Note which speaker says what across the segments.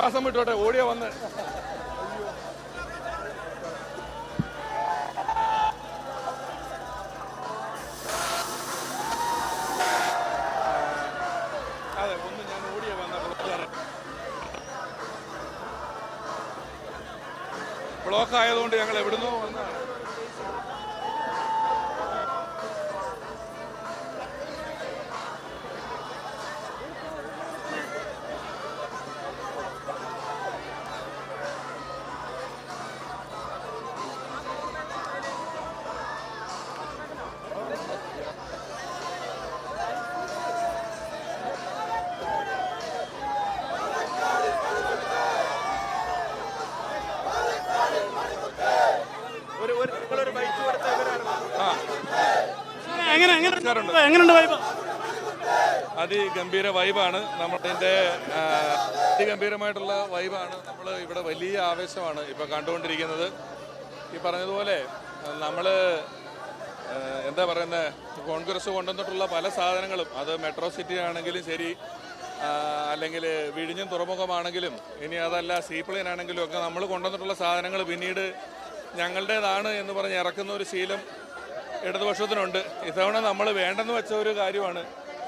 Speaker 1: ശ്വാസം വിട്ടോട്ടെ, ഓടിയ വന്ന്. അതെ, ഒന്ന് ഞാൻ ഓടിയ വന്ന ബ്ലോക്ക് ആയതുകൊണ്ട് ഞങ്ങൾ എവിടുന്നോ വന്നതാണ്. അതിഗംഭീര വൈബാണ്. നമ്മളിതിൻ്റെ അതിഗംഭീരമായിട്ടുള്ള വൈബാണ്. നമ്മൾ ഇവിടെ വലിയ ആവേശമാണ് ഇപ്പോൾ കണ്ടുകൊണ്ടിരിക്കുന്നത്. ഈ പറഞ്ഞതുപോലെ നമ്മൾ എന്താ പറയുന്നത്, കോൺഗ്രസ് കൊണ്ടുവന്നിട്ടുള്ള പല സാധനങ്ങളും, അത് മെട്രോ സിറ്റി ആണെങ്കിലും ശരി, അല്ലെങ്കിൽ വിഴിഞ്ഞം തുറമുഖമാണെങ്കിലും, ഇനി അതല്ല സീപ്ലെയിൻ ആണെങ്കിലും ഒക്കെ നമ്മൾ കൊണ്ടുവന്നിട്ടുള്ള സാധനങ്ങൾ പിന്നീട് ഞങ്ങളുടേതാണ് എന്ന് പറഞ്ഞ് ഇറക്കുന്ന ഒരു ശീലം ഇടതുപക്ഷത്തിനുണ്ട്. ഇത്തവണ നമ്മൾ വേണ്ടെന്ന് വെച്ച ഒരു കാര്യമാണ്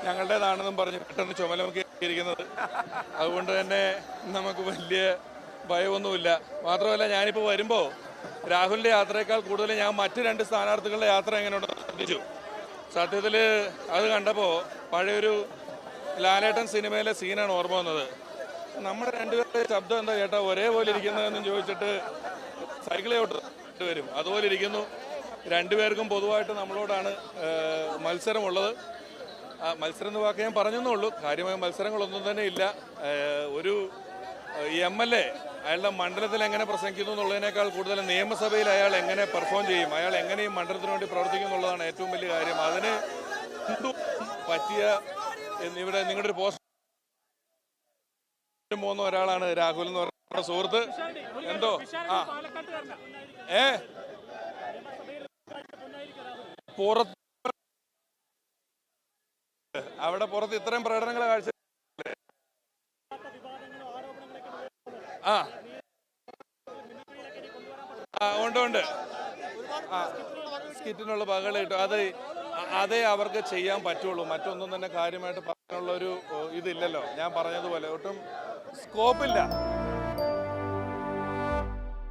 Speaker 1: ഞങ്ങളുടേതാണെന്നും പറഞ്ഞ് പെട്ടെന്ന് ചുമലമൊക്കെയിരിക്കുന്നത്. അതുകൊണ്ട് തന്നെ നമുക്ക് വലിയ ഭയമൊന്നുമില്ല. മാത്രമല്ല, ഞാനിപ്പോൾ വരുമ്പോൾ രാഹുലിൻ്റെ യാത്രയേക്കാൾ കൂടുതൽ ഞാൻ മറ്റ് രണ്ട് സ്ഥാനാർത്ഥികളുടെ യാത്ര എങ്ങനെയുണ്ടെന്ന് ശ്രദ്ധിച്ചു. സത്യത്തിൽ അത് കണ്ടപ്പോൾ പഴയൊരു ലാലേട്ടൻ സിനിമയിലെ സീനാണ് ഓർമ്മ വന്നത്. നമ്മുടെ രണ്ടുപേരുടെ ശബ്ദം എന്താ ചേട്ടാ ഒരേപോലെ ഇരിക്കുന്നതെന്നും ചോദിച്ചിട്ട് സൈക്കിളെ ഓട്ട് വരും. അതുപോലെ ഇരിക്കുന്നു. രണ്ടുപേർക്കും പൊതുവായിട്ട് നമ്മളോടാണ് മത്സരമുള്ളത്. മത്സരം എന്ന് വാക്ക് ഞാൻ പറഞ്ഞെന്നേ ഉള്ളൂ. കാര്യമായ മത്സരങ്ങളൊന്നും തന്നെ ഇല്ല. ഒരു MLA അയാളുടെ മണ്ഡലത്തിൽ എങ്ങനെ പ്രസംഗിക്കുന്നു എന്നുള്ളതിനേക്കാൾ കൂടുതൽ നിയമസഭയിൽ അയാൾ എങ്ങനെ പെർഫോം ചെയ്യും, അയാൾ എങ്ങനെ ഈ മണ്ഡലത്തിന് വേണ്ടി പ്രവർത്തിക്കും എന്നുള്ളതാണ് ഏറ്റവും വലിയ കാര്യം. അതിന് പറ്റിയ ഇവിടെ നിങ്ങളുടെ ഒരു പോസ്റ്റ് പോകുന്ന ഒരാളാണ് രാഹുൽ എന്ന് പറയുന്ന സുഹൃത്ത്. എന്തോ പുറത്ത് അവിടെ പുറത്ത് ഇത്രയും പ്രകടനങ്ങൾ കാഴ്ച ഉണ്ട്. സ്കിറ്റിനുള്ള പകകൾ കിട്ടും. അതേ അവർക്ക് ചെയ്യാൻ പറ്റുള്ളൂ. മറ്റൊന്നും തന്നെ കാര്യമായിട്ട് പറയാനുള്ള ഒരു ഇതില്ലല്ലോ. ഞാൻ പറഞ്ഞതുപോലെ ഒട്ടും സ്കോപ്പില്ല.